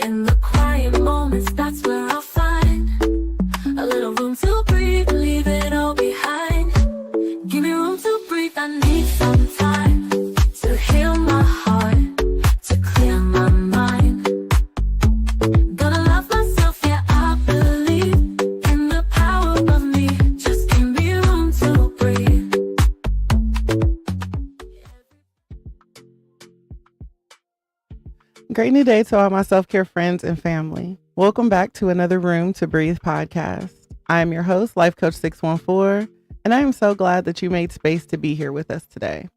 In the quiet moments, that's where I'll find a little room to breathe, leave it all behind. Give me room to breathe, I need some time to heal my heart, to clear my mind. Gonna love myself, yeah, I believe in the power of me. Just give me room to breathe. Great new day to all my self-care friends and family. Welcome back to another Room to Breathe podcast. I am your host, Life Coach 614, and I am so glad that you made space to be here with us today.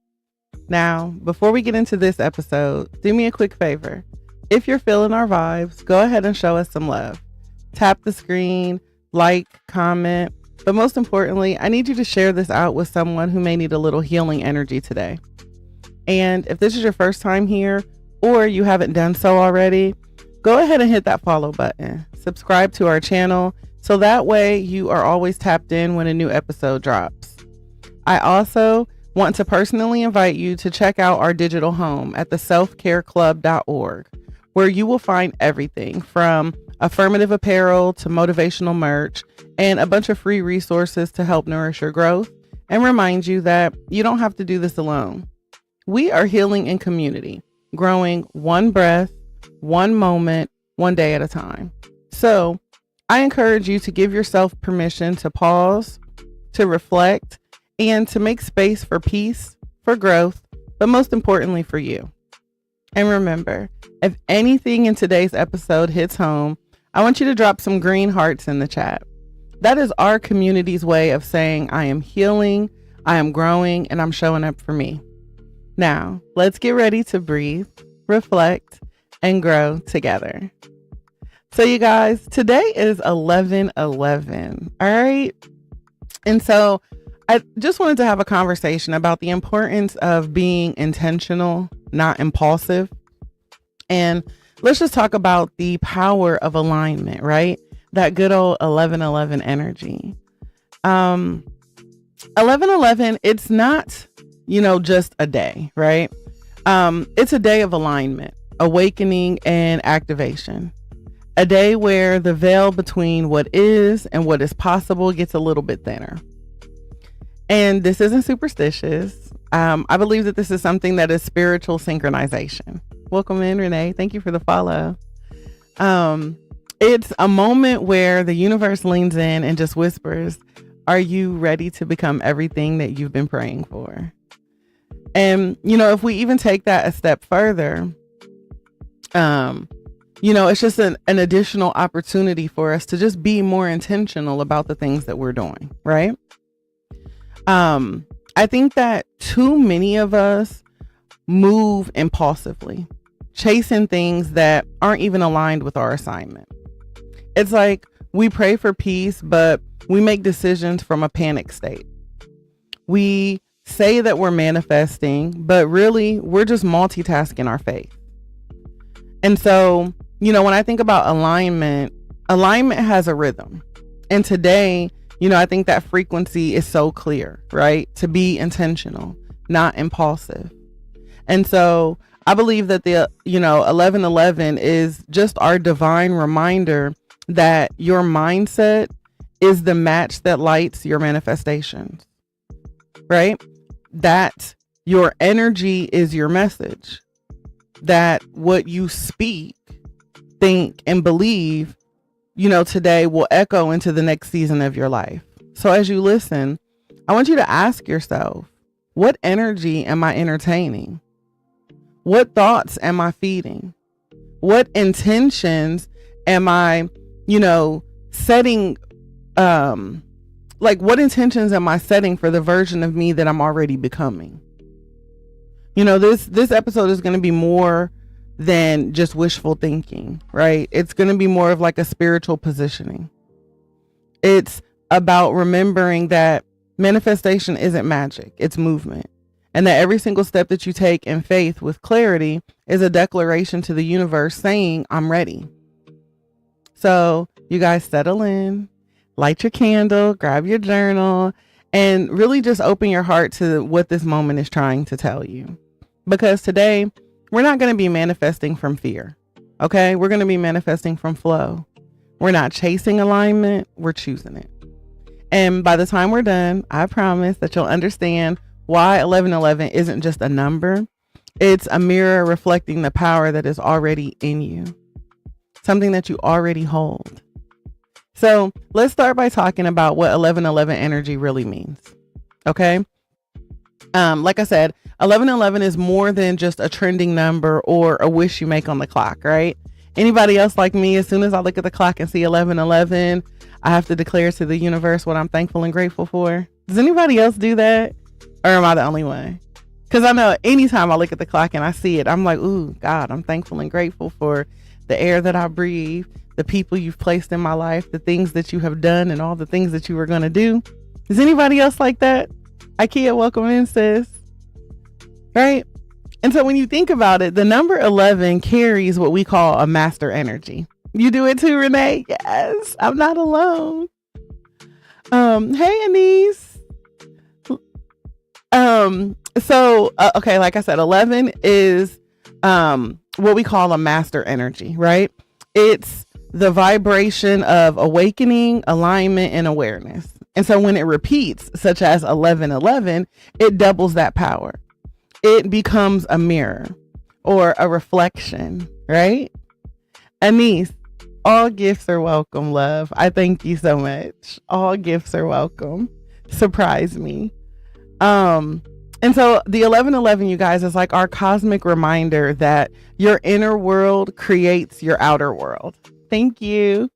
Now, before we get into this episode, do me a quick favor. If you're feeling our vibes, go ahead and show us some love. Tap the screen, like, comment, but most importantly, I need you to share this out with someone who may need a little healing energy today. And if this is your first time here, or you haven't done so already, go ahead and hit that follow button. Subscribe to our channel so that way you are always tapped in when a new episode drops. I also want to personally invite you to check out our digital home at theselfcareclub.org, where you will find everything from affirmative apparel to motivational merch and a bunch of free resources to help nourish your growth and remind you that you don't have to do this alone. We are healing in community, growing one breath, one moment, one day at a time. So I encourage you to give yourself permission to pause, to reflect, and to make space for peace, for growth, but most importantly for you. And remember, if anything in today's episode hits home, I want you to drop some green hearts in the chat. That is our community's way of saying I am healing, I am growing, and I'm showing up for me. Now, let's get ready to breathe, reflect, and grow together. So you guys, today is 11/11, all right? And so I just wanted to have a conversation about the importance of being intentional, not impulsive. And let's just talk about the power of alignment, right? That good old 11/11 energy. 11/11, it's not just a day, right? It's a day of alignment, awakening, and activation. A day where the veil between what is and what is possible gets a little bit thinner. And this isn't superstitious. I believe that this is something that is spiritual synchronization. Welcome in, Renee. Thank you for the follow. It's a moment where the universe leans in and just whispers, are you ready to become everything that you've been praying for? And, if we even take that a step further, it's just an additional opportunity for us to just be more intentional about the things that we're doing, right? I think that too many of us move impulsively, chasing things that aren't even aligned with our assignment. It's like we pray for peace, but we make decisions from a panic state. We say that we're manifesting, but really we're just multitasking our faith. And so, when I think about alignment has a rhythm. And today, I think that frequency is so clear, right? To be intentional, not impulsive. And so I believe that the, 11/11 is just our divine reminder that your mindset is the match that lights your manifestations, right? That your energy is your message, that what you speak, think, and believe, today will echo into the next season of your life. So as you listen, I want you to ask yourself, what energy am I entertaining? What thoughts am I feeding? What intentions am I, setting, what intentions am I setting for the version of me that I'm already becoming? This episode is going to be more than just wishful thinking, right? It's going to be more of like a spiritual positioning. It's about remembering that manifestation isn't magic, it's movement. And that every single step that you take in faith with clarity is a declaration to the universe saying, I'm ready. So you guys settle in, light your candle, grab your journal, and really just open your heart to what this moment is trying to tell you. Because today, we're not going to be manifesting from fear. Okay. We're going to be manifesting from flow. We're not chasing alignment. We're choosing it. And by the time we're done, I promise that you'll understand why 1111 isn't just a number. It's a mirror reflecting the power that is already in you, something that you already hold. So let's start by talking about what 1111 energy really means. Okay. Like I said, 1111 is more than just a trending number or a wish you make on the clock, right? Anybody else like me, as soon as I look at the clock and see 1111, I have to declare to the universe what I'm thankful and grateful for. Does anybody else do that? Or am I the only one? Because I know anytime I look at the clock and I see it, I'm like, ooh, God, I'm thankful and grateful for the air that I breathe, the people you've placed in my life, the things that you have done, and all the things that you were going to do. Is anybody else like that? Ikea, welcome in, sis. Right? And so when you think about it, the number 11 carries what we call a master energy. You do it too, Renee? Yes, I'm not alone. Hey, Anise. Okay, like I said, 11 is what we call a master energy, right? It's the vibration of awakening, alignment, and awareness. And so when it repeats, such as 1111, it doubles that power. It becomes a mirror or a reflection, right? Anise, all gifts are welcome, love. I thank you so much. All gifts are welcome. Surprise me. And so the 1111, you guys, is like our cosmic reminder that your inner world creates your outer world. Thank you.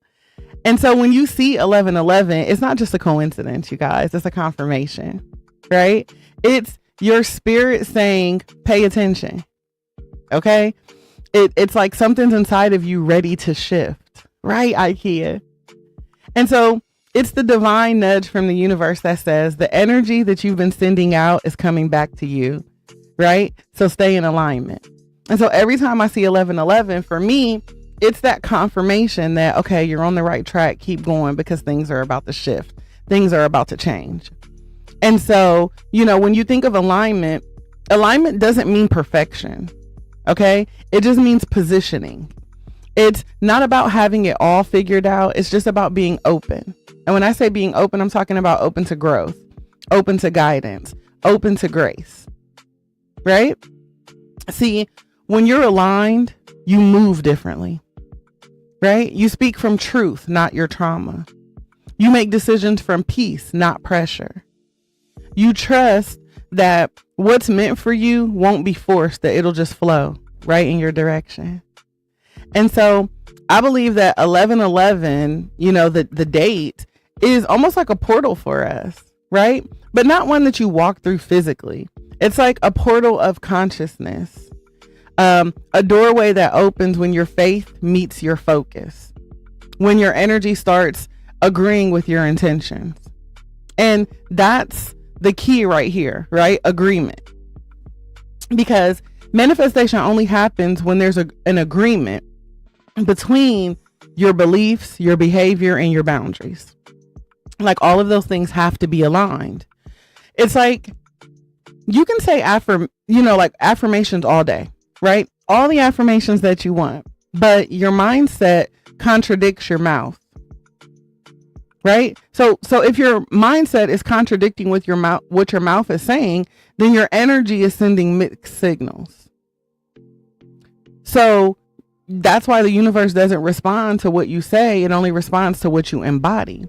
And so when you see 1111, it's not just a coincidence, you guys. It's a confirmation, right? It's your spirit saying, pay attention. Okay. It's like something's inside of you ready to shift, right, Ikea? And so it's the divine nudge from the universe that says the energy that you've been sending out is coming back to you, right? So stay in alignment. And so every time I see 1111, for me, it's that confirmation that, okay, you're on the right track. Keep going, because things are about to shift. Things are about to change. And so, when you think of alignment doesn't mean perfection. Okay. It just means positioning. It's not about having it all figured out. It's just about being open. And when I say being open, I'm talking about open to growth, open to guidance, open to grace, right? See, when you're aligned, you move differently, right? You speak from truth, not your trauma. You make decisions from peace, not pressure. You trust that what's meant for you won't be forced, that it'll just flow right in your direction. And so I believe that 1111, the date is almost like a portal for us, right? But not one that you walk through physically. It's like a portal of consciousness, a doorway that opens when your faith meets your focus, when your energy starts agreeing with your intentions. And that's the key right here, right? Agreement. Because manifestation only happens when there's an agreement between your beliefs, your behavior, and your boundaries. Like all of those things have to be aligned. It's like you can say affirmations all day, right? All the affirmations that you want, but your mindset contradicts your mouth, right? So if your mindset is contradicting with your mouth, what your mouth is saying, then your energy is sending mixed signals. So that's why the universe doesn't respond to what you say. It only responds to what you embody.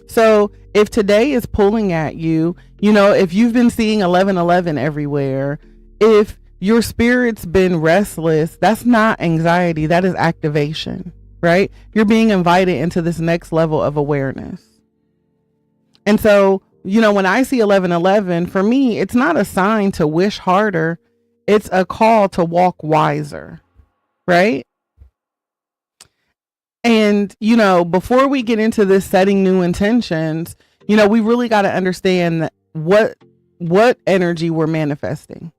So if today is pulling at you, if you've been seeing 1111 everywhere, if your spirit's been restless, that's not anxiety. That is activation, right? You're being invited into this next level of awareness. And so, when I see 1111, for me, it's not a sign to wish harder. It's a call to walk wiser, right? And, before we get into this setting new intentions, we really got to understand that what energy we're manifesting,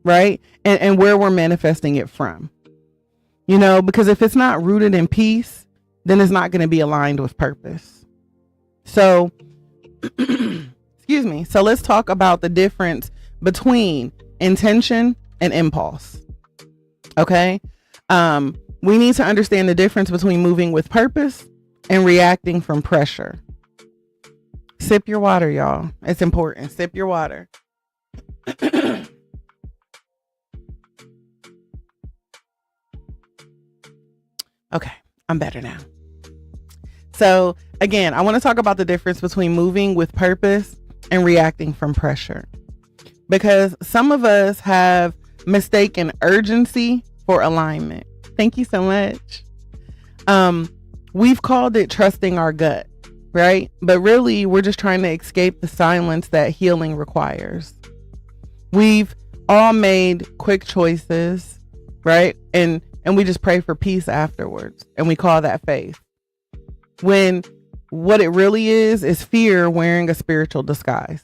right? And where we're manifesting it from, because if it's not rooted in peace, then it's not going to be aligned with purpose. So, excuse me. So let's talk about the difference between intention and impulse. Okay. We need to understand the difference between moving with purpose and reacting from pressure. Sip your water, y'all. It's important. Sip your water. Okay, I'm better now. So again, I want to talk about the difference between moving with purpose and reacting from pressure. Because some of us have mistaken urgency for alignment. Thank you so much. We've called it trusting our gut, right? But really, we're just trying to escape the silence that healing requires. We've all made quick choices, right? And we just pray for peace afterwards. And we call that faith. When what it really is fear wearing a spiritual disguise.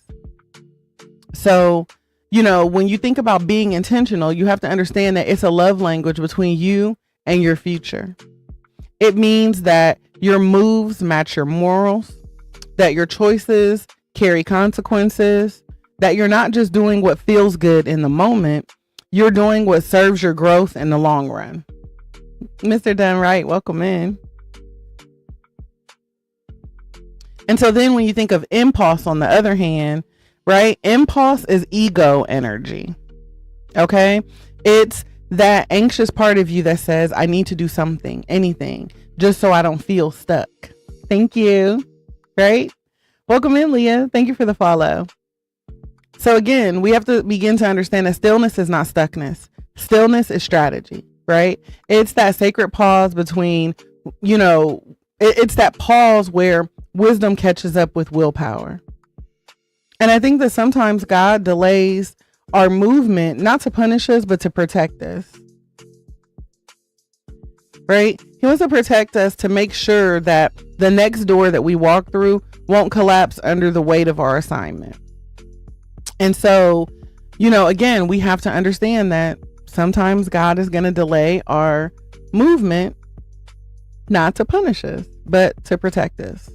So, when you think about being intentional, you have to understand that it's a love language between you and your future. It means that your moves match your morals, that your choices carry consequences, that you're not just doing what feels good in the moment, you're doing what serves your growth in the long run. Mr. Dunright, welcome in. And so then when you think of impulse on the other hand, right? Impulse is ego energy. Okay? It's that anxious part of you that says, I need to do something, anything, just so I don't feel stuck. Thank you. Right? Welcome in, Leah. Thank you for the follow. So again, we have to begin to understand that stillness is not stuckness. Stillness is strategy, right? It's that sacred pause between, it's that pause where wisdom catches up with willpower. And I think that sometimes God delays our movement, not to punish us, but to protect us. Right? He wants to protect us to make sure that the next door that we walk through won't collapse under the weight of our assignment. And so, again, we have to understand that sometimes God is going to delay our movement, not to punish us, but to protect us.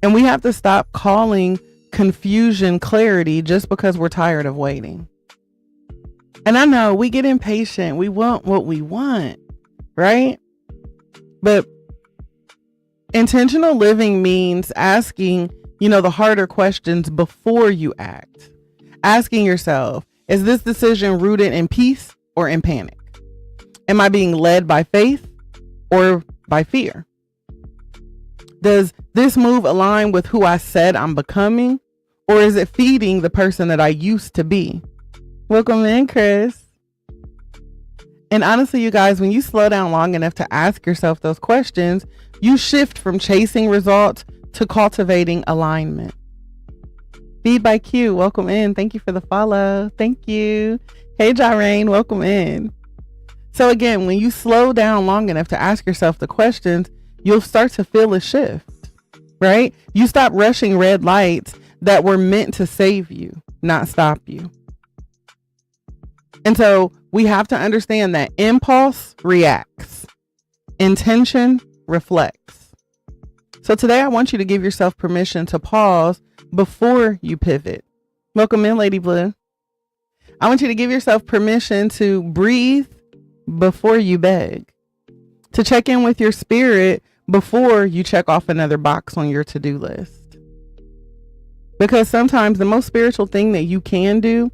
And we have to stop calling confusion clarity just because we're tired of waiting. And I know we get impatient. We want what we want, right? But intentional living means asking, the harder questions before you act. Asking yourself, is this decision rooted in peace or in panic? Am I being led by faith or by fear? Does this move align with who I said I'm becoming, or is it feeding the person that I used to be? Welcome in, Chris. And honestly, you guys, when you slow down long enough to ask yourself those questions, you shift from chasing results to cultivating alignment. Feed by Q, welcome in. Thank you for the follow. Thank you. Hey, Jiraine, welcome in. So again, when you slow down long enough to ask yourself the questions, you'll start to feel a shift, right? You stop rushing red lights that were meant to save you, not stop you. And so we have to understand that impulse reacts, intention reflects. So today I want you to give yourself permission to pause before you pivot. Welcome in, Lady Blue. I want you to give yourself permission to breathe before you beg, to check in with your spirit before you check off another box on your to-do list. Because sometimes the most spiritual thing that you can do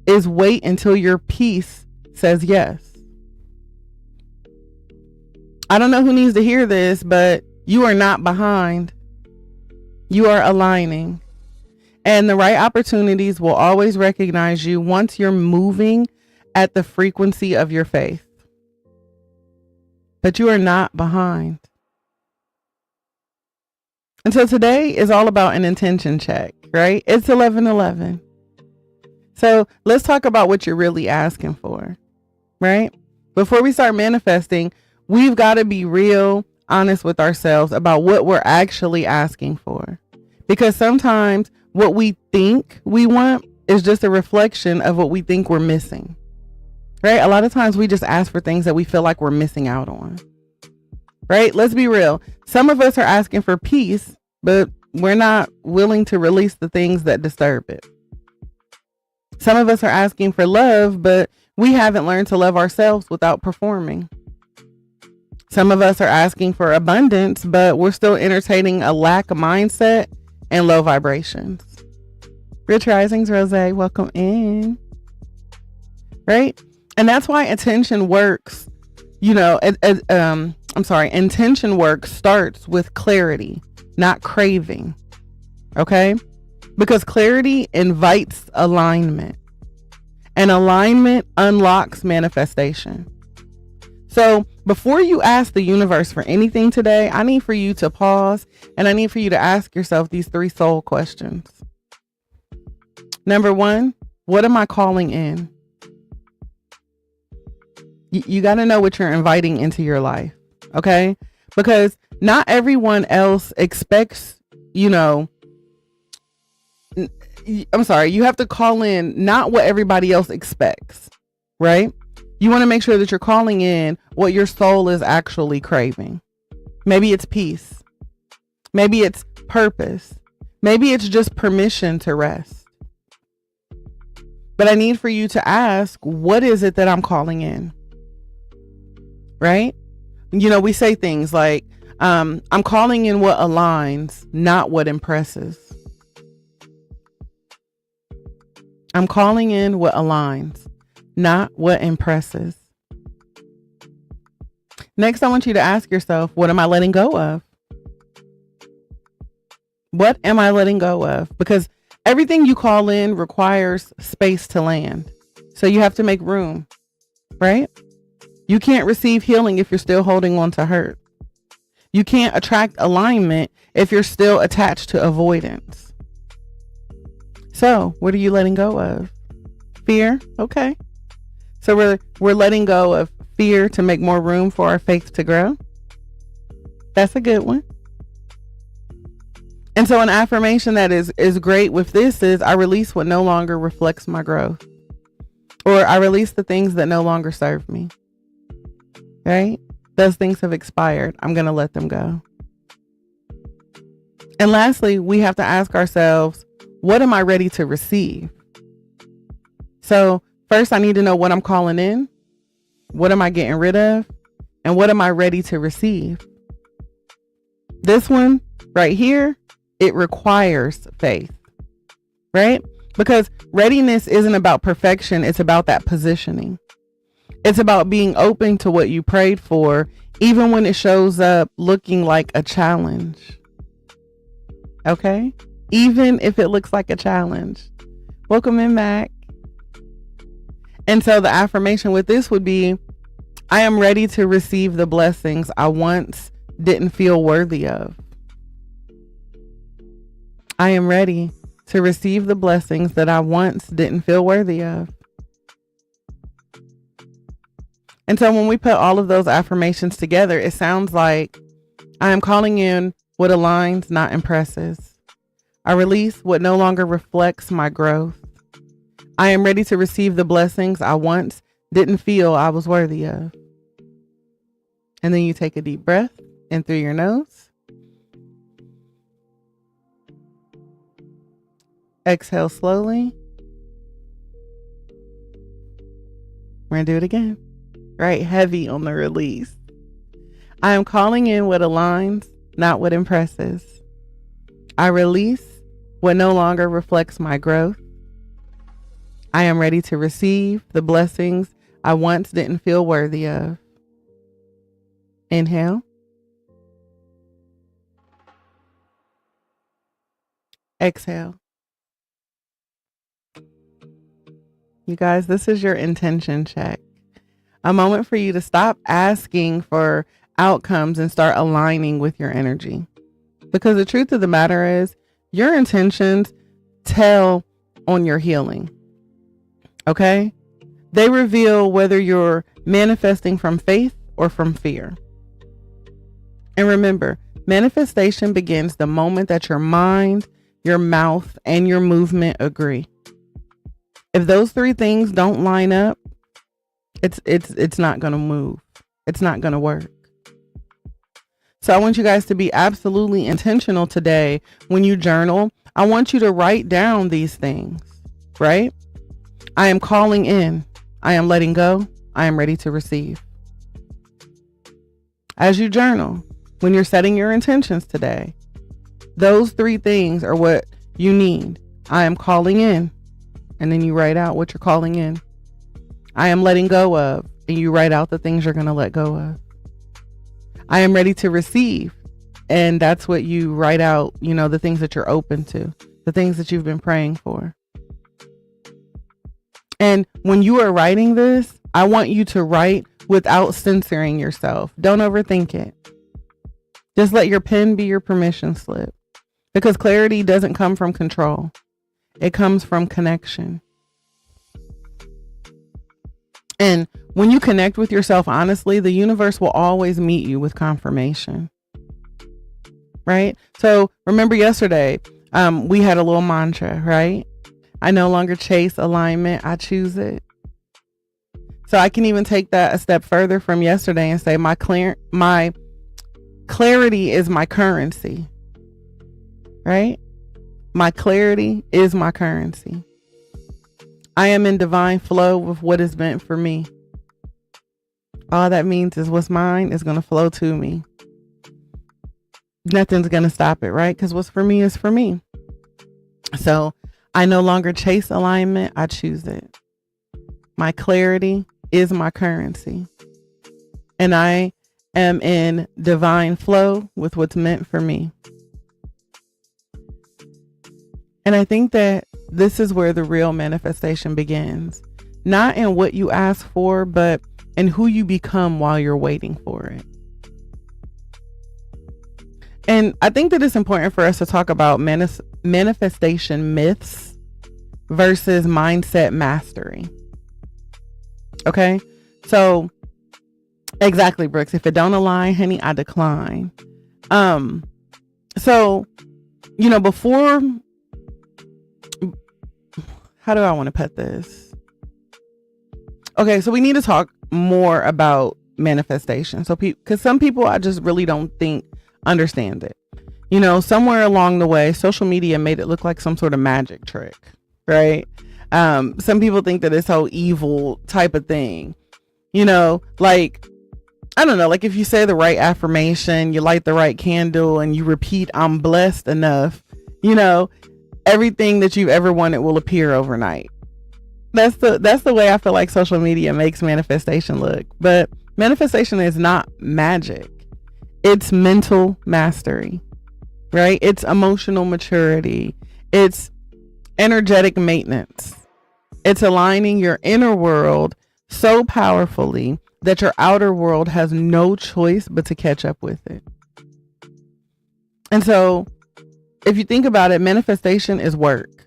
is wait until your peace says yes. I don't know who needs to hear this, but you are not behind. You are aligning. And the right opportunities will always recognize you once you're moving at the frequency of your faith. But you are not behind. And so today is all about an intention check, right? It's 11:11. So let's talk about what you're really asking for, right? Before we start manifesting, we've got to be real honest with ourselves about what we're actually asking for. Because sometimes what we think we want is just a reflection of what we think we're missing, right? A lot of times we just ask for things that we feel like we're missing out on, right? Let's be real. Some of us are asking for peace, but we're not willing to release the things that disturb it. Some of us are asking for love, but We haven't learned to love ourselves without performing. Some of us are asking for abundance, but we're still entertaining a lack mindset and low vibrations. Rich Risings, Rose, welcome in. Right? And that's why intention works. Intention work starts with clarity, not craving. Okay? Because clarity invites alignment, and alignment unlocks manifestation. So before you ask the universe for anything today, I need for you to pause, and I need for you to ask yourself these 3 soul questions. Number 1, what am I calling in? You got to know what you're inviting into your life. Okay? Because not everyone else expects, you have to call in not what everybody else expects, right? You want to make sure that you're calling in what your soul is actually craving. Maybe it's peace. Maybe it's purpose. Maybe it's just permission to rest. But I need for you to ask, what is it that I'm calling in? Right? We say things like, I'm calling in what aligns, not what impresses. I'm calling in what aligns, not what impresses. Next, I want you to ask yourself, what am I letting go of? What am I letting go of? Because everything you call in requires space to land. So you have to make room, right? You can't receive healing if you're still holding on to hurt. You can't attract alignment if you're still attached to avoidance. So what are you letting go of? Fear? Okay. So we're letting go of fear to make more room for our faith to grow. That's a good one. And so an affirmation that is great with this is, I release what no longer reflects my growth. Or I release the things that no longer serve me. Right? Those things have expired. I'm going to let them go. And lastly, we have to ask ourselves, what am I ready to receive? So first, I need to know what I'm calling in. What am I getting rid of? And what am I ready to receive? This one right here, it requires faith, right? Because readiness isn't about perfection. It's about that positioning. It's about being open to what you prayed for, even when it shows up looking like a challenge. Okay? Even if it looks like a challenge. Welcome in, Mac. And so the affirmation with this would be, I am ready to receive the blessings I once didn't feel worthy of. I am ready to receive the blessings that I once didn't feel worthy of. And so when we put all of those affirmations together, it sounds like, I am calling in what aligns, not impresses. I release what no longer reflects my growth. I am ready to receive the blessings I once didn't feel I was worthy of. And then you take a deep breath in through your nose. Exhale slowly. We're going to do it again. Right? Heavy on the release. I am calling in what aligns, not what impresses. I release what no longer reflects my growth. I am ready to receive the blessings I once didn't feel worthy of. Inhale. Exhale. You guys, this is your intention check. A moment for you to stop asking for outcomes and start aligning with your energy. Because the truth of the matter is, your intentions tell on your healing. Okay? They reveal whether you're manifesting from faith or from fear. And remember, manifestation begins the moment that your mind, your mouth, and your movement agree. If those 3 things don't line up, it's not going to move. It's not going to work. So I want you guys to be absolutely intentional today. When you journal, I want you to write down these things, right? I am calling in I am letting go. I am ready to receive. As you journal, when you're setting your intentions today, those 3 things are what you need. I am calling in, and then you write out what you're calling in. I am letting go of, and you write out the things you're going to let go of. I am ready to receive, and that's what you write out, the things that you're open to, the things that you've been praying for. And when you are writing this, I want you to write without censoring yourself. Don't overthink it. Just let your pen be your permission slip, because clarity doesn't come from control. It comes from connection. And when you connect with yourself honestly, the universe will always meet you with confirmation. Right? So remember yesterday, we had a little mantra, right? I no longer chase alignment. I choose it. So I can even take that a step further from yesterday and say my clarity is my currency. Right? My clarity is my currency. I am in divine flow with what is meant for me. All that means is what's mine is going to flow to me. Nothing's going to stop it, right? Because what's for me is for me. So I no longer chase alignment. I choose it. My clarity is my currency. And I am in divine flow with what's meant for me. And I think that this is where the real manifestation begins. Not in what you ask for, but in who you become while you're waiting for it. And I think that it's important for us to talk about manifestation myths versus mindset mastery. Okay? So, exactly, Brooks. If it don't align, honey, I decline. So, before... How do I want to put this? Okay, so we need to talk more about manifestation. So, because some people I just really don't think understand it. Somewhere along the way, social media made it look like some sort of magic trick, right? Some people think that it's whole evil type of thing. Like, I don't know, like if you say the right affirmation, you light the right candle, and you repeat, I'm blessed enough, everything that you've ever wanted will appear overnight. That's the way I feel like social media makes manifestation look. But manifestation is not magic. It's mental mastery, right? It's emotional maturity. It's energetic maintenance. It's aligning your inner world so powerfully that your outer world has no choice but to catch up with it. And so if you think about it, manifestation is work,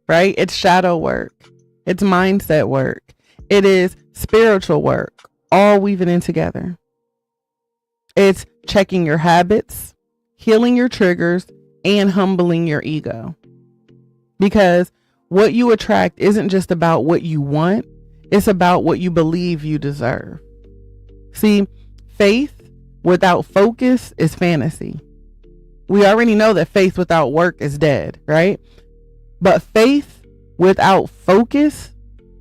right? It's shadow work. It's mindset work. It is spiritual work, all weaving in together. It's checking your habits, healing your triggers, and humbling your ego. Because what you attract isn't just about what you want. It's about what you believe you deserve. See, faith without focus is fantasy. We already know that faith without work is dead, right? But faith without focus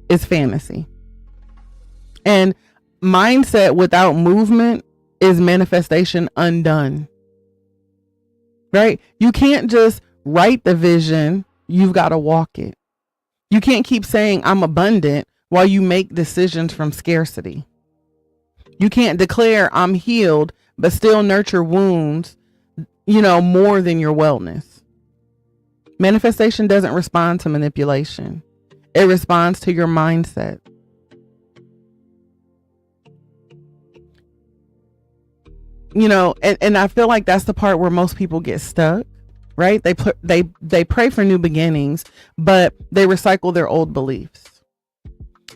is fantasy. And mindset without movement is manifestation undone, right? You can't just write the vision. You've got to walk it. You can't keep saying I'm abundant while you make decisions from scarcity. You can't declare I'm healed, but still nurture wounds, more than your wellness. Manifestation doesn't respond to manipulation. It responds to your mindset. And I feel like that's the part where most people get stuck, right? They pray for new beginnings, but they recycle their old beliefs.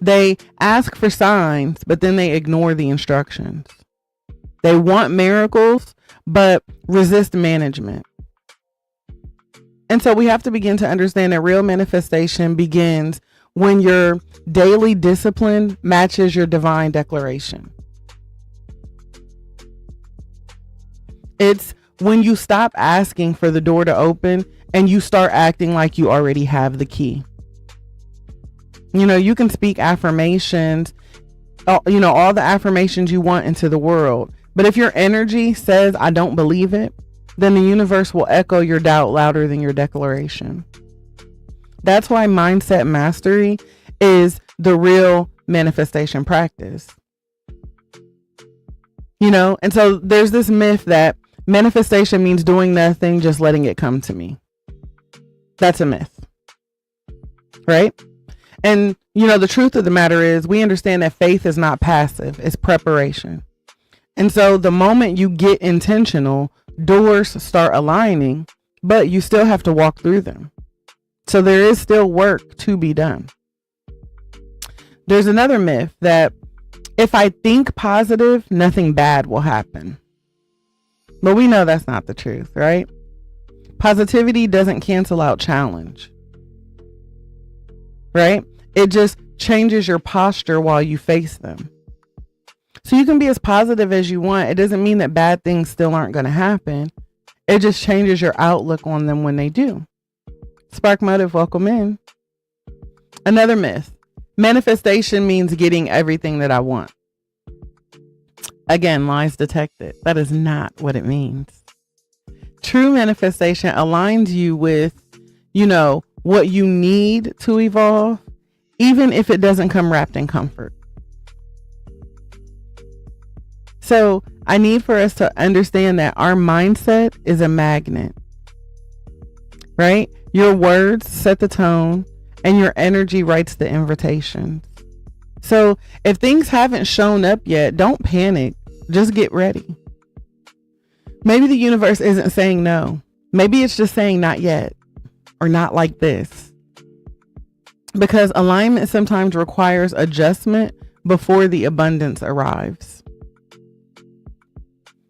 They ask for signs, but then they ignore the instructions. They want miracles, but resist management. And so we have to begin to understand that real manifestation begins when your daily discipline matches your divine declaration. It's when you stop asking for the door to open and you start acting like you already have the key. You can speak affirmations, all the affirmations you want into the world. But if your energy says, I don't believe it, then the universe will echo your doubt louder than your declaration. That's why mindset mastery is the real manifestation practice. And so there's this myth that manifestation means doing nothing, just letting it come to me. That's a myth, right? And, the truth of the matter is we understand that faith is not passive, it's preparation. And so the moment you get intentional, doors start aligning, but you still have to walk through them. So there is still work to be done. There's another myth that if I think positive, nothing bad will happen. But we know that's not the truth, right? Positivity doesn't cancel out challenge, right? It just changes your posture while you face them. So you can be as positive as you want. It doesn't mean that bad things still aren't going to happen. It just changes your outlook on them when they do. Spark Motive, welcome in. Another myth. Manifestation means getting everything that I want. Again, lies detected. That is not what it means. True manifestation aligns you with, what you need to evolve, even if it doesn't come wrapped in comfort. So I need for us to understand that our mindset is a magnet, right? Your words set the tone and your energy writes the invitations. So if things haven't shown up yet, don't panic. Just get ready. Maybe the universe isn't saying no. Maybe it's just saying not yet or not like this. Because alignment sometimes requires adjustment before the abundance arrives.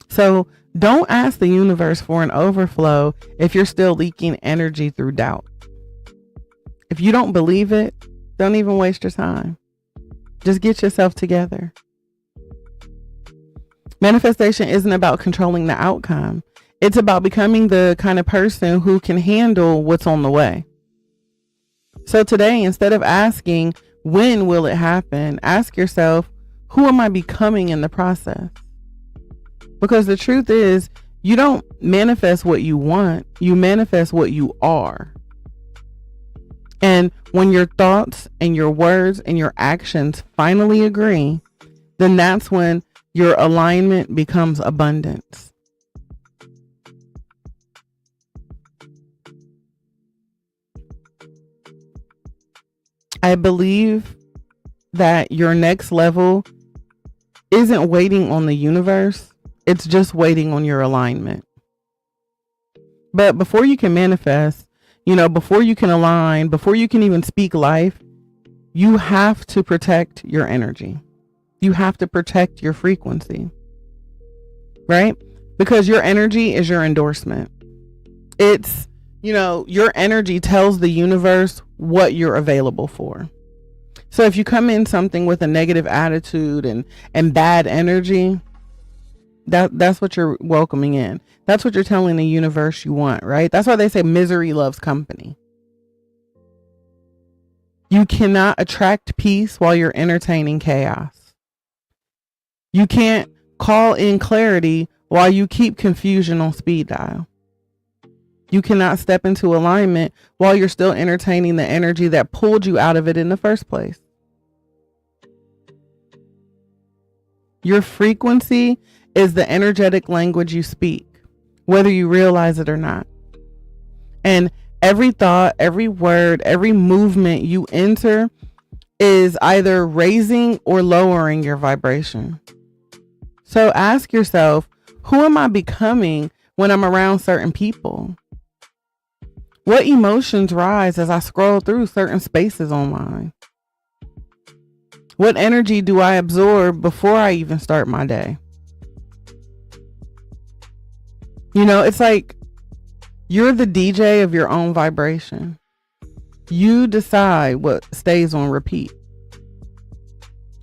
So don't ask the universe for an overflow if you're still leaking energy through doubt. If you don't believe it, don't even waste your time. Just get yourself together. Manifestation isn't about controlling the outcome. It's about becoming the kind of person who can handle what's on the way. So today, instead of asking, when will it happen? Ask yourself, who am I becoming in the process? Because the truth is, you don't manifest what you want, you manifest what you are. And when your thoughts and your words and your actions finally agree, then that's when your alignment becomes abundance. I believe that your next level isn't waiting on the universe. It's just waiting on your alignment. But before you can manifest, before you can align, before you can even speak life, you have to protect your energy. You have to protect your frequency, right? Because your energy is your endorsement. It's, your energy tells the universe what you're available for. So if you come in something with a negative attitude and bad energy, that's what you're welcoming in. That's what you're telling the universe you want, right? That's why they say misery loves company. You cannot attract peace while you're entertaining chaos. You can't call in clarity while you keep confusion on speed dial. You cannot step into alignment while you're still entertaining the energy that pulled you out of it in the first place. Your frequency is the energetic language you speak, whether you realize it or not. And every thought, every word, every movement you enter is either raising or lowering your vibration. So ask yourself, who am I becoming when I'm around certain people? What emotions rise as I scroll through certain spaces online? What energy do I absorb before I even start my day? It's like you're the DJ of your own vibration. You decide what stays on repeat.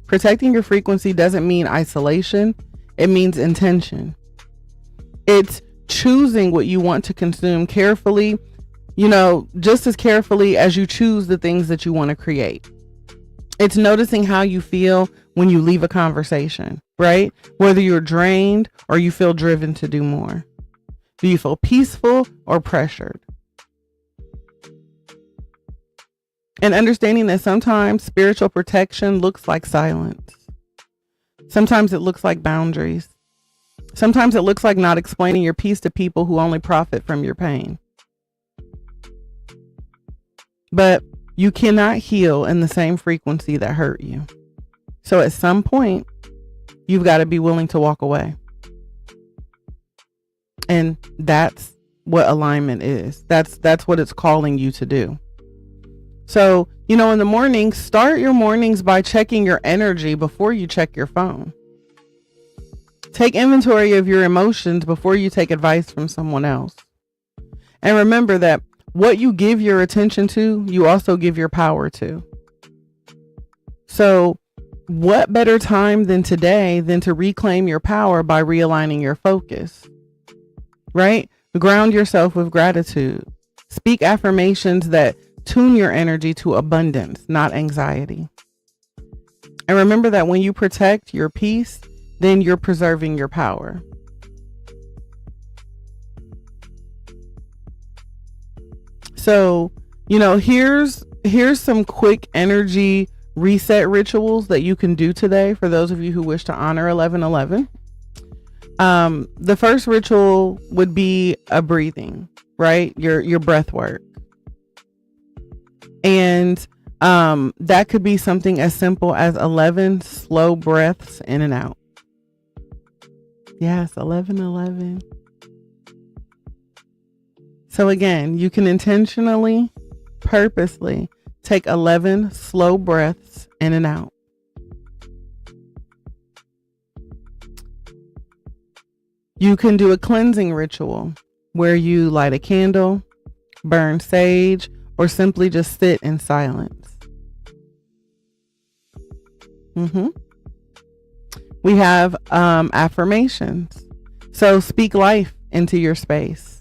Protecting your frequency doesn't mean isolation. It means intention. It's choosing what you want to consume carefully, just as carefully as you choose the things that you want to create. It's noticing how you feel when you leave a conversation, right? Whether you're drained or you feel driven to do more. Do you feel peaceful or pressured? And understanding that sometimes spiritual protection looks like silence. Sometimes it looks like boundaries. Sometimes it looks like not explaining your peace to people who only profit from your pain. But you cannot heal in the same frequency that hurt you. So at some point, you've got to be willing to walk away. And that's what alignment is. That's what it's calling you to do. So, in the morning, start your mornings by checking your energy before you check your phone. Take inventory of your emotions before you take advice from someone else. And remember that what you give your attention to, you also give your power to. So, what better time than today than to reclaim your power by realigning your focus? Right? Ground yourself with gratitude. Speak affirmations that tune your energy to abundance, not anxiety. And remember that when you protect your peace, then you're preserving your power. So, here's some quick energy reset rituals that you can do today for those of you who wish to honor 11/11. The first ritual would be a breathing, right? Your breath work. And that could be something as simple as 11 slow breaths in and out. Yes, 11/11. So again, you can intentionally, purposely take 11 slow breaths in and out. You can do a cleansing ritual where you light a candle, burn sage, or simply just sit in silence. We have affirmations. So speak life into your space.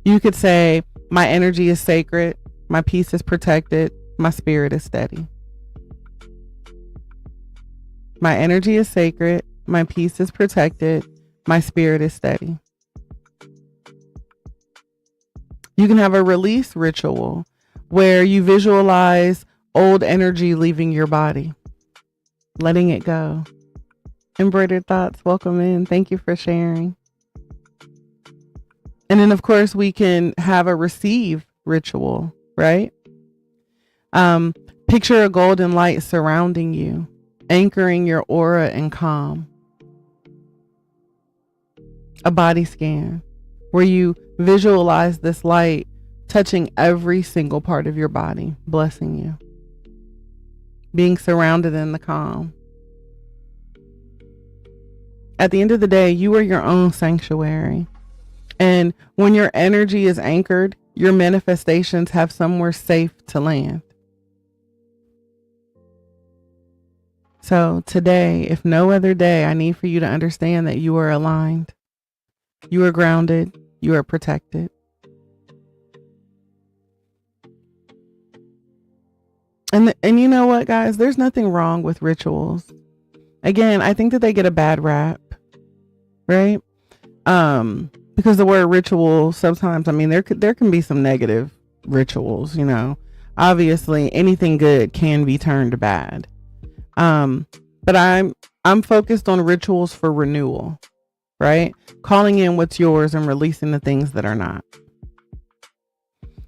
You could say, my energy is sacred, my peace is protected, my spirit is steady. My energy is sacred, my peace is protected, my spirit is steady. You can have a release ritual where you visualize old energy leaving your body, letting it go. Embroidered Thoughts, welcome in. Thank you for sharing. And then, of course, we can have a receive ritual, right? Picture a golden light surrounding you, anchoring your aura in calm. A body scan where you visualize this light touching every single part of your body, blessing you, being surrounded in the calm. At the end of the day, you are your own sanctuary. And when your energy is anchored, your manifestations have somewhere safe to land. So today, if no other day, I need for you to understand that you are aligned. You are grounded. You are protected. And you know what, guys? There's nothing wrong with rituals. Again, I think that they get a bad rap, right? Because the word ritual sometimes, there can be some negative rituals, Obviously, anything good can be turned bad. But I'm focused on rituals for renewal, right? Calling in what's yours and releasing the things that are not.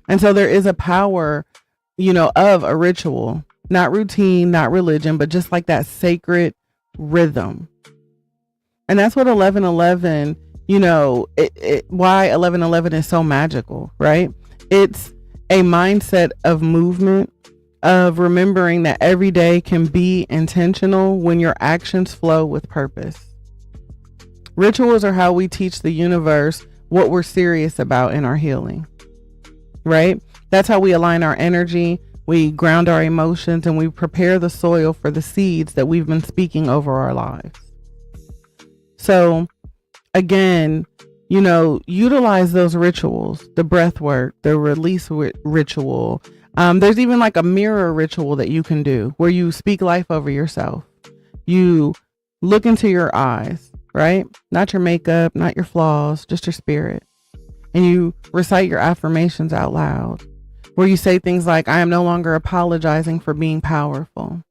And so there is a power, of a ritual, not routine, not religion, but just like that sacred rhythm. And that's what 11/11, why 11/11 is so magical, right? It's a mindset of movement, of remembering that every day can be intentional when your actions flow with purpose. Rituals are how we teach the universe what we're serious about in our healing, right? That's how we align our energy, we ground our emotions, and we prepare the soil for the seeds that we've been speaking over our lives. So again, utilize those rituals, the breath work, the release ritual, There's even like a mirror ritual that you can do where you speak life over yourself. You look into your eyes, right? Not your makeup, not your flaws, just your spirit. And you recite your affirmations out loud, where you say things like, I am no longer apologizing for being powerful.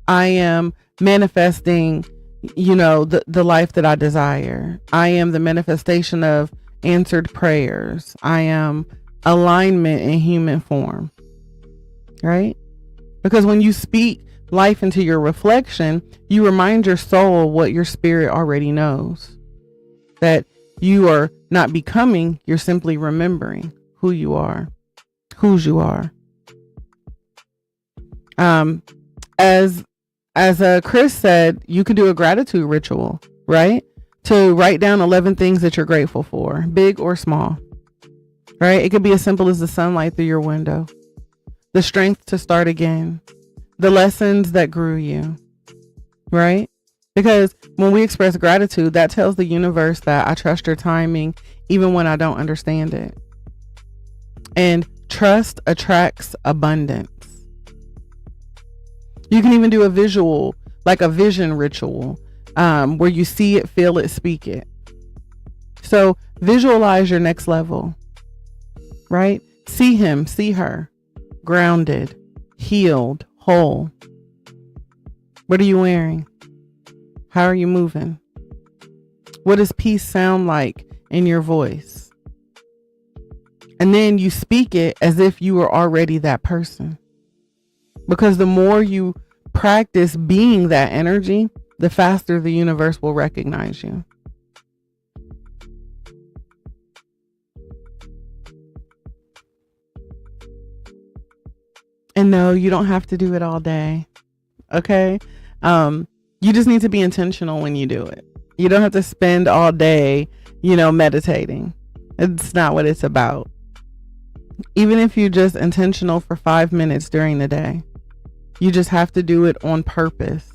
I am manifesting, the life that I desire. I am the manifestation of answered prayers. I am alignment in human form, right? Because when you speak life into your reflection, you remind your soul what your spirit already knows. That you are not becoming, you're simply remembering who you are, whose you are. As Chris said, you can do a gratitude ritual, right? To write down 11 things that you're grateful for, big or small, right? It could be as simple as the sunlight through your window, the strength to start again, the lessons that grew you, right? Because when we express gratitude, that tells the universe that I trust your timing, even when I don't understand it. And trust attracts abundance. You can even do a visual, like a vision ritual, where you see it, feel it, speak it. So visualize your next level, right? See him, see her, grounded, healed, whole. What are you wearing? How are you moving? What does peace sound like in your voice? And then you speak it as if you were already that person. Because the more you practice being that energy, the faster the universe will recognize you. And no, you don't have to do it all day. Okay? You just need to be intentional when you do it. You don't have to spend all day, meditating. It's not what it's about. Even if you're just intentional for 5 minutes during the day, you just have to do it on purpose.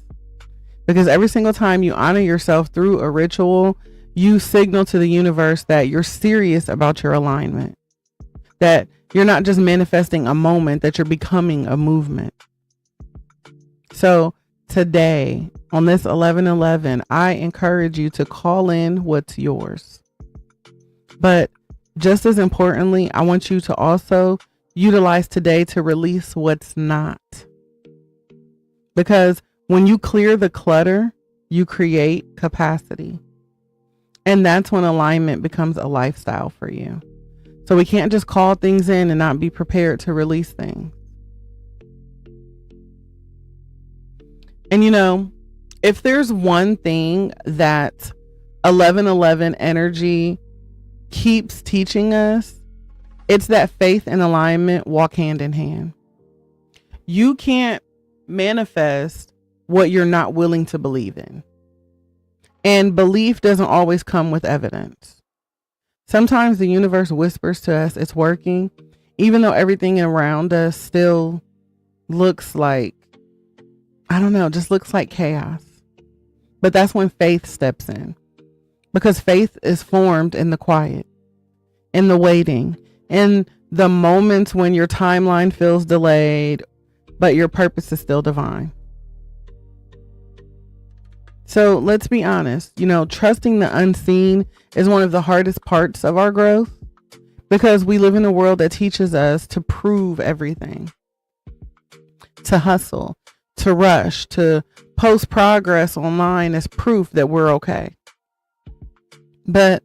Because every single time you honor yourself through a ritual, you signal to the universe that you're serious about your alignment. That you're not just manifesting a moment, that you're becoming a movement. So today, on this 11/11, I encourage you to call in what's yours. But just as importantly, I want you to also utilize today to release what's not. Because when you clear the clutter, you create capacity. And that's when alignment becomes a lifestyle for you. So we can't just call things in and not be prepared to release things. And if there's one thing that 11/11 energy keeps teaching us, it's that faith and alignment walk hand in hand. You can't manifest what you're not willing to believe in. And belief doesn't always come with evidence. Sometimes the universe whispers to us it's working, even though everything around us still looks like, just looks like chaos. But that's when faith steps in. Because faith is formed in the quiet, in the waiting, in the moments when your timeline feels delayed, but your purpose is still divine. So let's be honest, trusting the unseen is one of the hardest parts of our growth, because we live in a world that teaches us to prove everything, to hustle, to rush, to post progress online as proof that we're okay. But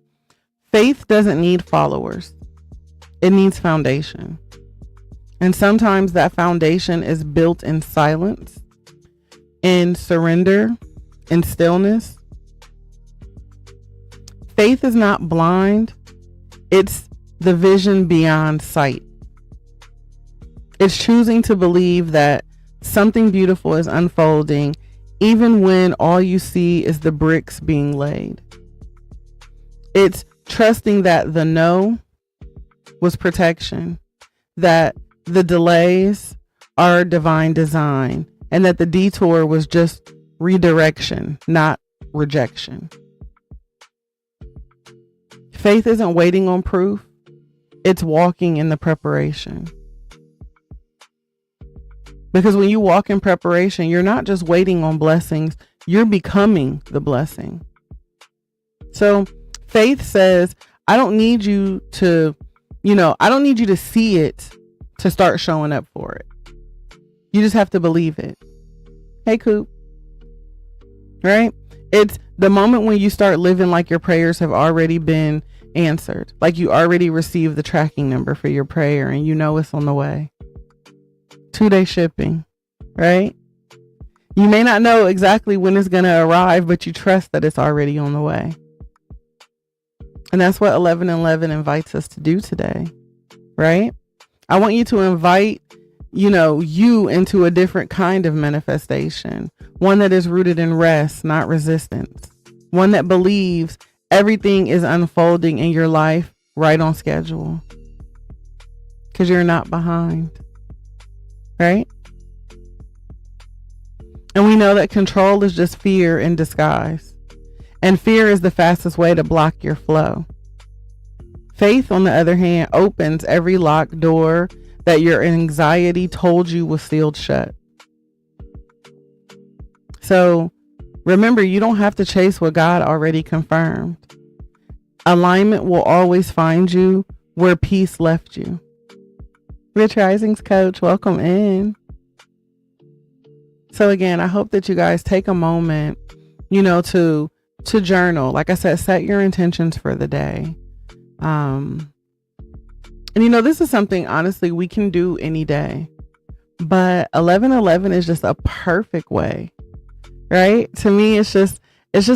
faith doesn't need followers. It needs foundation. And sometimes that foundation is built in silence, in surrender, in stillness. Faith is not blind. It's the vision beyond sight. It's choosing to believe that something beautiful is unfolding, even when all you see is the bricks being laid. It's trusting that the no was protection, that the delays are divine design, and that the detour was just redirection, not rejection. Faith isn't waiting on proof. It's walking in the preparation. Because when you walk in preparation, you're not just waiting on blessings, you're becoming the blessing. So faith says, I don't need you to, I don't need you to see it to start showing up for it. You just have to believe it. Hey, Coop. Right? It's the moment when you start living like your prayers have already been answered. Like you already received the tracking number for your prayer and you know it's on the way. 2-day shipping, right? You may not know exactly when it's going to arrive, but you trust that it's already on the way. And that's what 11:11 invites us to do today, right? I want you to invite, you into a different kind of manifestation. One that is rooted in rest, not resistance. One that believes everything is unfolding in your life right on schedule. Because you're not behind, right? And we know that control is just fear in disguise. And fear is the fastest way to block your flow. Faith, on the other hand, opens every locked door that your anxiety told you was sealed shut. So remember, you don't have to chase what God already confirmed. Alignment will always find you where peace left you. Rich Risings Coach, welcome in. So again, I hope that you guys take a moment, to journal. Like I said, set your intentions for the day. And this is something honestly we can do any day, but 11:11 is just a perfect way, right? To me, it's just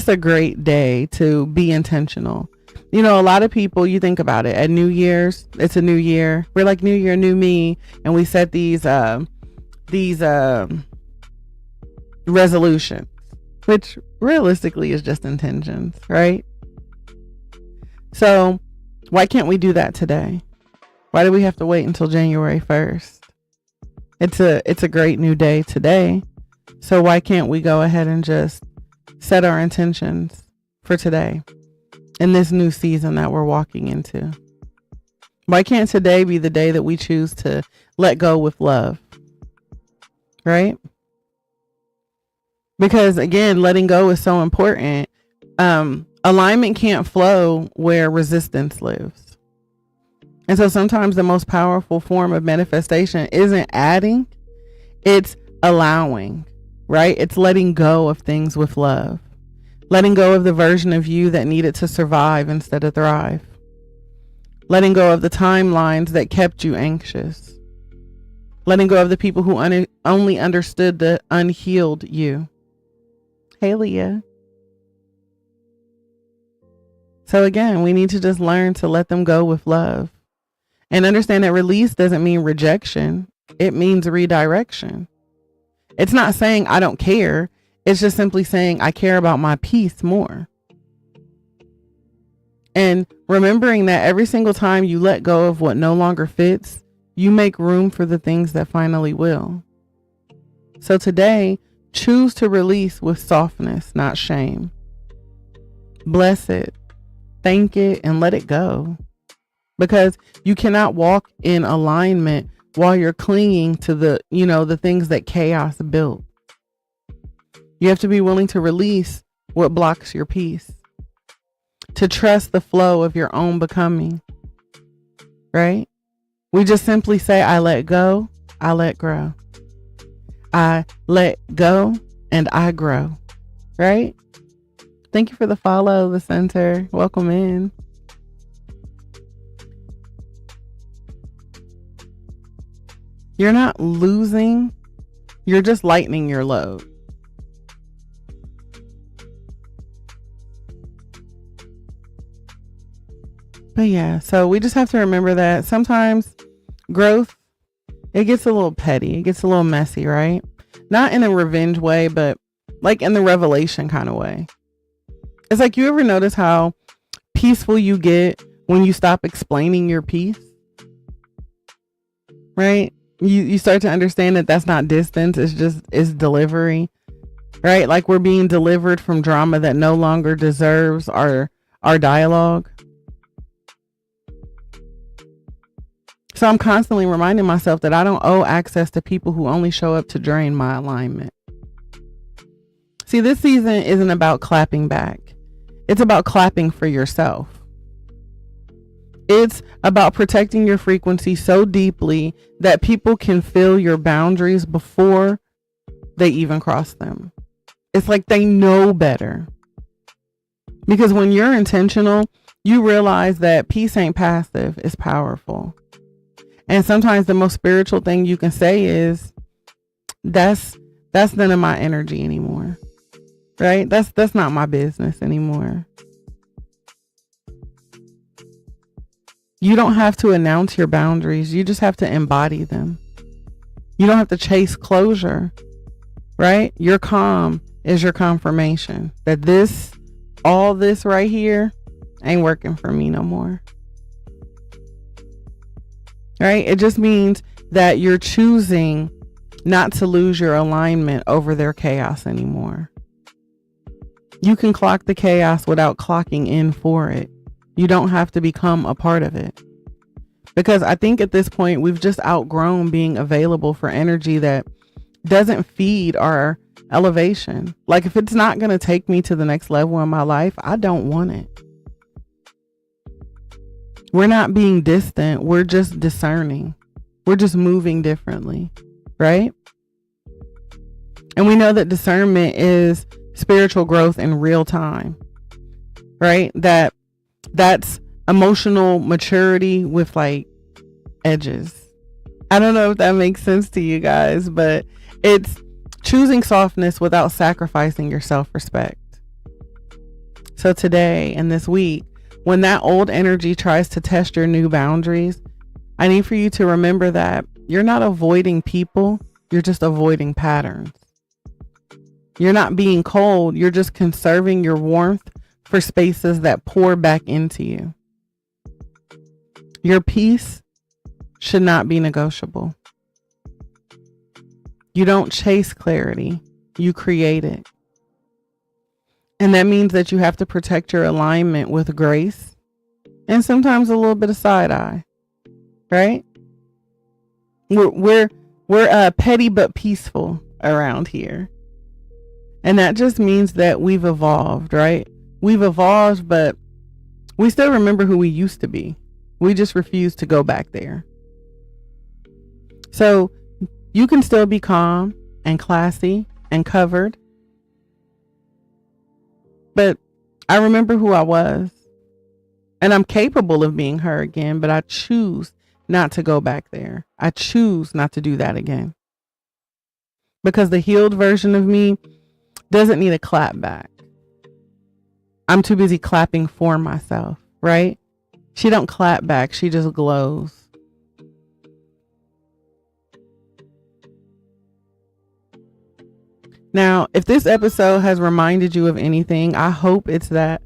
a great day to be intentional. A lot of people, you think about it, at New Year's, it's a new year. We're like, new year, new me. And we set these resolutions, which realistically is just intentions, right? So why can't we do that today? Why do we have to wait until January 1st? It's a great new day today. So why can't we go ahead and just set our intentions for today in this new season that we're walking into? Why can't today be the day that we choose to let go with love? Right? Because again, letting go is so important. Alignment can't flow where resistance lives. And so sometimes the most powerful form of manifestation isn't adding, it's allowing, right? It's letting go of things with love. Letting go of the version of you that needed to survive instead of thrive. Letting go of the timelines that kept you anxious. Letting go of the people who only understood the unhealed you. Hey, Leah. So again, we need to just learn to let them go with love. And understand that release doesn't mean rejection. It means redirection. It's not saying I don't care. It's just simply saying I care about my peace more. And remembering that every single time you let go of what no longer fits, you make room for the things that finally will. So today, choose to release with softness, not shame. Bless it, thank it, and let it go. Because you cannot walk in alignment while you're clinging to the things that chaos built. You have to be willing to release what blocks your peace. To trust the flow of your own becoming. Right? We just simply say, I let go, I let grow. I let go and I grow. Right? Thank you for the follow, the center. Welcome in. You're not losing, you're just lightening your load. But yeah, so we just have to remember that sometimes growth, it gets a little petty. It gets a little messy, right? Not in a revenge way, but like in the revelation kind of way. It's like, you ever notice how peaceful you get when you stop explaining your peace? Right? You start to understand that that's not distance. It's delivery, right? Like we're being delivered from drama that no longer deserves our dialogue. So I'm constantly reminding myself that I don't owe access to people who only show up to drain my alignment. See, this season isn't about clapping back. It's about clapping for yourself. It's about protecting your frequency so deeply that people can feel your boundaries before they even cross them. It's like they know better. Because when you're intentional, you realize that peace ain't passive, it's powerful. And sometimes the most spiritual thing you can say is, that's none of my energy anymore. Right? That's not my business anymore. You don't have to announce your boundaries. You just have to embody them. You don't have to chase closure, right? Your calm is your confirmation that all this right here ain't working for me no more. Right? It just means that you're choosing not to lose your alignment over their chaos anymore. You can clock the chaos without clocking in for it. You don't have to become a part of it. Because I think at this point, we've just outgrown being available for energy that doesn't feed our elevation. Like, if it's not going to take me to the next level in my life, I don't want it. We're not being distant. We're just discerning. We're just moving differently, right? And we know that discernment is spiritual growth in real time, right? That's emotional maturity with like edges. I don't know if that makes sense to you guys, but it's choosing softness without sacrificing your self-respect. So today and this week, when that old energy tries to test your new boundaries, I need for you to remember that you're not avoiding people, you're just avoiding patterns. You're not being cold, you're just conserving your warmth for spaces that pour back into you. Your peace should not be negotiable. You don't chase clarity, you create it. And that means that you have to protect your alignment with grace and sometimes a little bit of side eye, right? We're petty but peaceful around here. And that just means that we've evolved, right? We've evolved, but we still remember who we used to be. We just refuse to go back there. So you can still be calm and classy and covered. But I remember who I was. And I'm capable of being her again, but I choose not to go back there. I choose not to do that again. Because the healed version of me doesn't need a clap back. I'm too busy clapping for myself, right? She don't clap back. She just glows. Now, if this episode has reminded you of anything, I hope it's that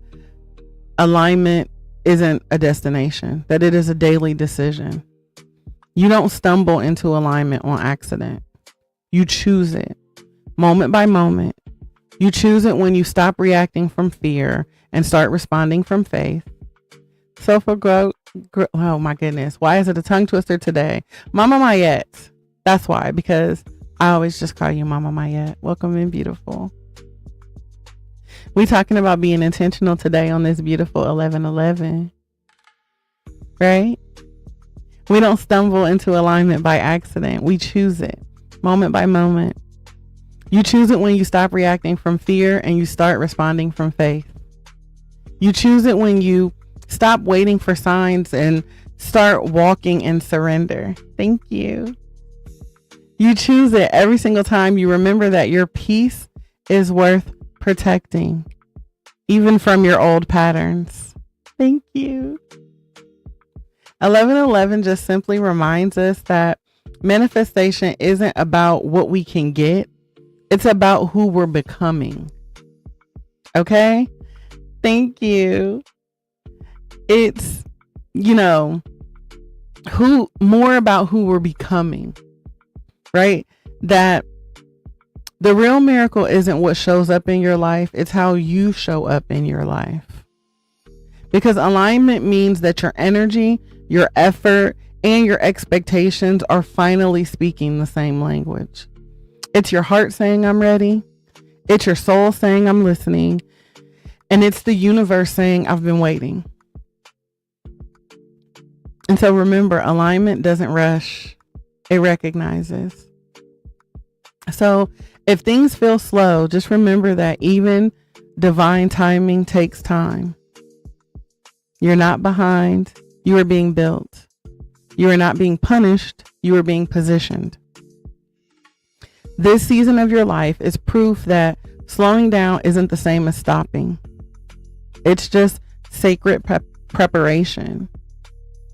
alignment isn't a destination, that it is a daily decision. You don't stumble into alignment on accident. You choose it moment by moment. You choose it when you stop reacting from fear and start responding from faith. So for growth, oh my goodness, why is it a tongue twister today? Mama Mayette. That's why, because I always just call you Mama Mayette. Welcome in, beautiful. We talking about being intentional today on this beautiful 11/11, right? We don't stumble into alignment by accident. We choose it moment by moment. You choose it when you stop reacting from fear and you start responding from faith. You choose it when you stop waiting for signs and start walking in surrender. Thank you. You choose it every single time you remember that your peace is worth protecting, even from your old patterns. Thank you. 11/11 just simply reminds us that manifestation isn't about what we can get. It's about who we're becoming. Okay? Thank you. It's, more about who we're becoming, right? That the real miracle isn't what shows up in your life. It's how you show up in your life. Because alignment means that your energy, your effort, and your expectations are finally speaking the same language. It's your heart saying, I'm ready. It's your soul saying, I'm listening. And it's the universe saying, I've been waiting. And so remember, alignment doesn't rush. It recognizes. So if things feel slow, just remember that even divine timing takes time. You're not behind. You are being built. You are not being punished. You are being positioned. This season of your life is proof that slowing down isn't the same as stopping. It's just sacred preparation.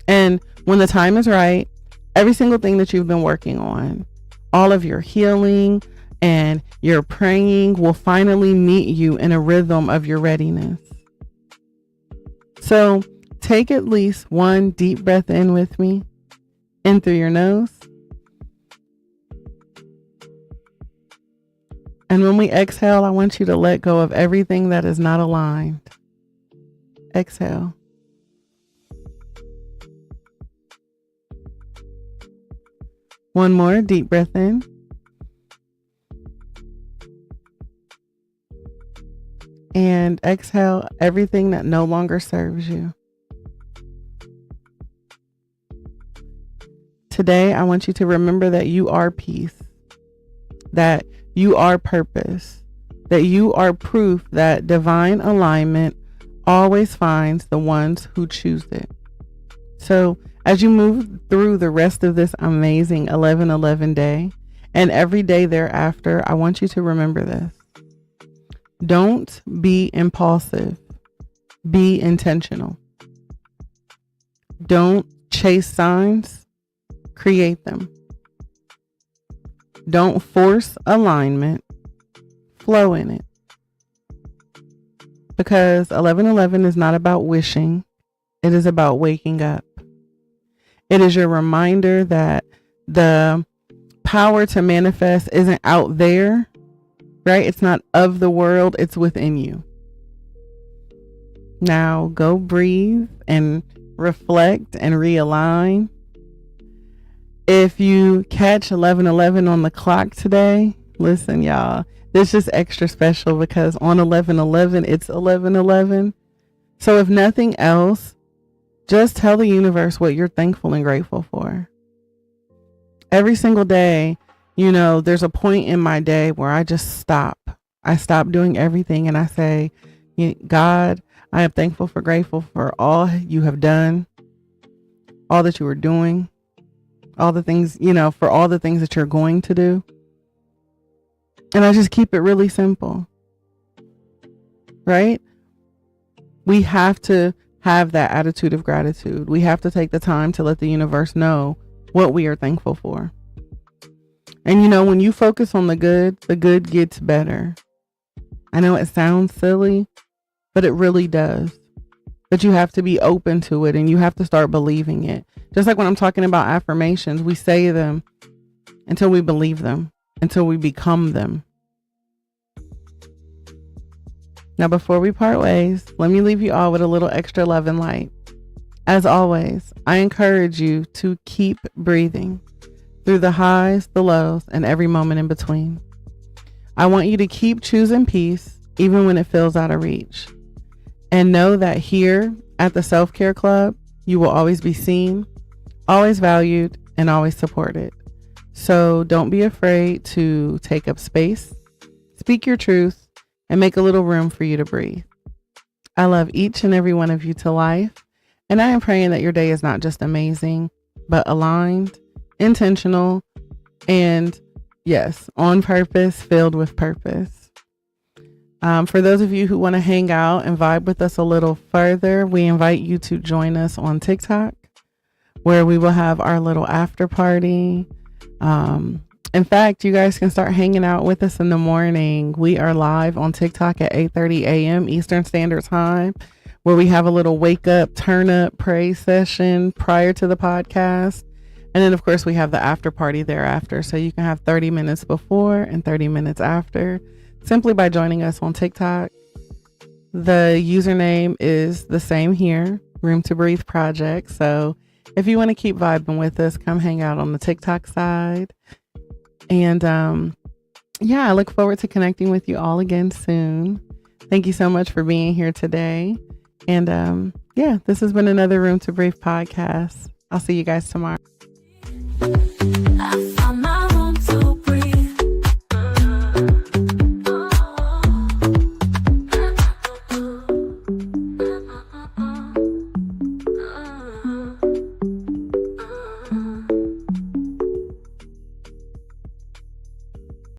And when the time is right, every single thing that you've been working on, all of your healing and your praying will finally meet you in a rhythm of your readiness. So take at least one deep breath in with me, in through your nose. And when we exhale, I want you to let go of everything that is not aligned. Exhale. One more deep breath in. And exhale everything that no longer serves you. Today, I want you to remember that you are peace, that you are purpose, that you are proof that divine alignment always finds the ones who choose it. So as you move through the rest of this amazing 11/11 day and every day thereafter, I want you to remember this. Don't be impulsive. Be intentional. Don't chase signs. Create them. Don't force alignment. Flow in it. Because 11/11 is not about wishing. It is about waking up. It is your reminder that the power to manifest isn't out there, right? It's not of the world. It's within you. Now go breathe and reflect and realign. If you catch 11/11 on the clock today, listen, y'all, this is extra special because on 11/11, it's 11/11. So if nothing else, just tell the universe what you're thankful and grateful for. Every single day, there's a point in my day where I just stop. I stop doing everything and I say, God, I am thankful for, grateful for all you have done, all that you are doing, all the things, for all the things that you're going to do. And I just keep it really simple, right? We have to have that attitude of gratitude. We have to take the time to let the universe know what we are thankful for. And when you focus on the good gets better. I know it sounds silly, but it really does. But you have to be open to it and you have to start believing it. Just like when I'm talking about affirmations, we say them until we believe them, until we become them. Now, before we part ways, let me leave you all with a little extra love and light. As always, I encourage you to keep breathing through the highs, the lows, and every moment in between. I want you to keep choosing peace, even when it feels out of reach. And know that here at the Self-Care Club, you will always be seen, always valued, and always supported. So don't be afraid to take up space, speak your truth, and make a little room for you to breathe. I love each and every one of you to life, and I am praying that your day is not just amazing, but aligned, intentional, and yes, on purpose, filled with purpose. For those of you who want to hang out and vibe with us a little further, we invite you to join us on TikTok, where we will have our little after party. In fact, you guys can start hanging out with us in the morning. We are live on TikTok at 8:30 a.m. Eastern Standard Time, where we have a little wake up, turn up, praise session prior to the podcast. And then, of course, we have the after party thereafter. So you can have 30 minutes before and 30 minutes after, simply by joining us on TikTok. The username is the same here, Room to Breathe Project. So If you want to keep vibing with us, come hang out on the TikTok side. And I look forward to connecting with you all again soon. Thank you so much for being here today. And this has been another Room to Breathe podcast. I'll see you guys tomorrow.